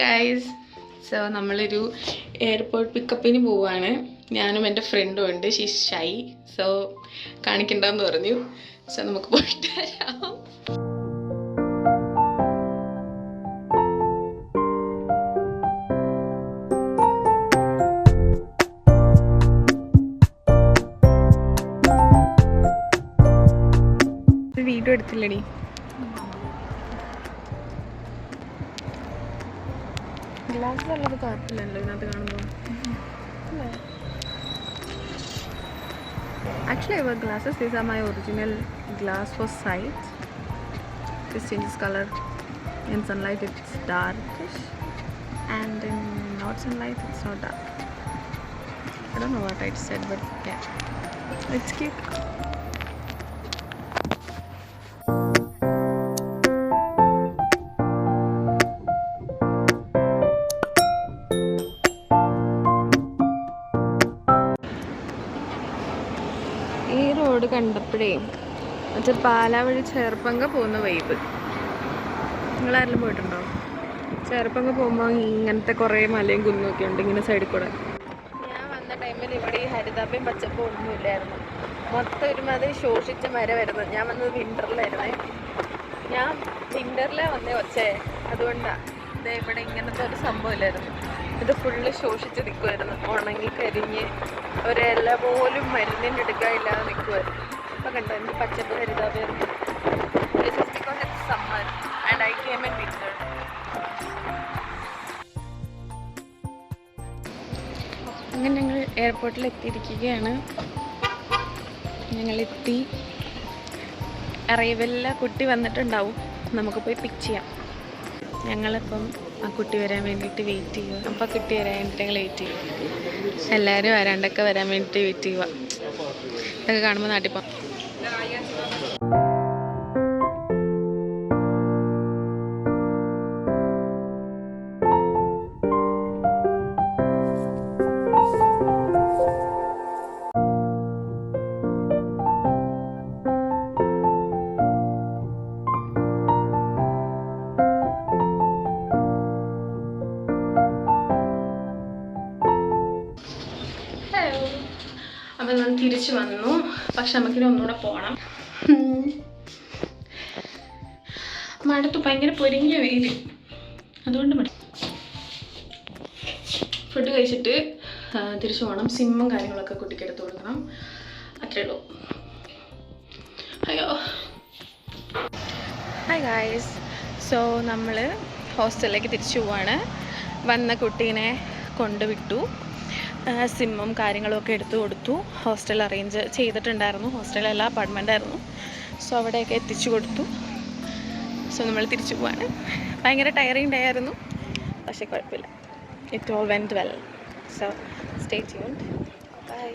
Guys, so നമ്മളൊരു airport പിക്കപ്പിന് പോവാണ്. ഞാനും എൻ്റെ ഫ്രണ്ടും ഉണ്ട്. ഷീസ് ഷൈ, സോ കാണിക്കണ്ടെന്ന് പറഞ്ഞു. സോ നമുക്ക് പോയിട്ട് വരാം. വീഡിയോ എടുത്തില്ലടി. ഗ്ലാസ് ഉള്ളത് കുഴപ്പമില്ലല്ലോ ഇതിനകത്ത് കാണുമ്പോൾ. Actually, I wear glasses. These are my original glass for sight. This changes color. In sunlight, it's darkish, and in not sunlight, it's not dark. I don't know what I said, but yeah, it's cute. ഈ road കണ്ടപ്പോഴേ മറ്റേ പാലാ വഴി ചേർപ്പങ്ക പോകുന്ന vibe. നിങ്ങളാരെങ്കിലും പോയിട്ടുണ്ടോ? ചേർപ്പങ്ക പോകുമ്പോൾ ഇങ്ങനത്തെ കുറേ മലയും കുന്നൊക്കെ ഉണ്ട് ഇങ്ങനെ സൈഡിൽ കൂടെ. ഞാൻ വന്ന ടൈമിൽ ഇവിടെ ഈ ഹരിതാപയും പച്ചപ്പും ഒന്നുമില്ലായിരുന്നു. മൊത്തം ഒരുമാതിരി ശോഷിച്ച മരമായിരുന്നു. ഞാൻ വന്നത് വിൻ്ററിലായിരുന്നേ. ഞാൻ വിൻ്ററിലാണ് വന്നേ ഒച്ചേ. അതുകൊണ്ടാണ് ഇത് ഇവിടെ ഇങ്ങനത്തെ ഒരു സംഭവമില്ലായിരുന്നു. ഇത് ഫുള്ള് ശോഷിച്ച് നിൽക്കുമായിരുന്നു. ഉണങ്ങി കരിഞ്ഞ് ഒരില പോലും മരുന്നിൻ്റെ എടുക്കാനില്ലാതെ നിൽക്കുമായിരുന്നു. അപ്പോൾ കണ്ടോ എനിക്ക് പച്ചപ്പ് ഹരിതാപയായിരുന്നു. This is because it's summer and I came in winter. അങ്ങനെ ഞങ്ങൾ എയർപോർട്ടിൽ എത്തിയിരിക്കുകയാണ്. ഞങ്ങളെത്തി. അറൈവലിലെ കുട്ടി വന്നിട്ടുണ്ടാവും. നമുക്ക് പോയി പിക്ക് ചെയ്യാം. ഞങ്ങളിപ്പം ആ കുട്ടി വരാൻ വേണ്ടിയിട്ട് വെയിറ്റ് ചെയ്യുക. അപ്പോൾ ആ കുട്ടി വരാൻ വേണ്ടിയിട്ട് ഞങ്ങൾ വെയിറ്റ് ചെയ്യുക. എല്ലാവരും വരാണ്ടൊക്കെ വരാൻ വേണ്ടിയിട്ട് വെയിറ്റ് ചെയ്യുക. ഇതൊക്കെ കാണുമ്പോൾ നാട്ടിൽ പോകാം. അപ്പം ഞാൻ തിരിച്ചു വന്നു. പക്ഷെ നമുക്കിനി ഒന്നുകൂടെ പോകണം. മടുത്തു. ഭയങ്കര പൊരിഞ്ഞ വെയിൽ. അതുകൊണ്ട് ഫുഡ് കഴിച്ചിട്ട് തിരിച്ചു പോകണം. സിമ്മും കാര്യങ്ങളൊക്കെ കുട്ടിക്ക് എടുത്ത് കൊടുക്കണം. അത്രേ ഉള്ളൂ. അയ്യോ. ഹായ് ഗായ്സ്, സോ നമ്മൾ ഹോസ്റ്റലിലേക്ക് തിരിച്ചു പോവാണ്. വന്ന കുട്ടീനെ കൊണ്ടുവിട്ടു. സിമ്മും കാര്യങ്ങളൊക്കെ എടുത്തു കൊടുത്തു. ഹോസ്റ്റൽ അറേഞ്ച് ചെയ്തിട്ടുണ്ടായിരുന്നു. ഹോസ്റ്റലെല്ലാം അപ്പാർട്ട്മെൻറ്റായിരുന്നു. സോ അവിടെയൊക്കെ എത്തിച്ചു കൊടുത്തു. സോ നമ്മൾ തിരിച്ചു പോവാണ്. ഭയങ്കര ടയറിങ് ഡേ ആയിരുന്നു. പക്ഷേ കുഴപ്പമില്ല. It all went well. So stay tuned. By.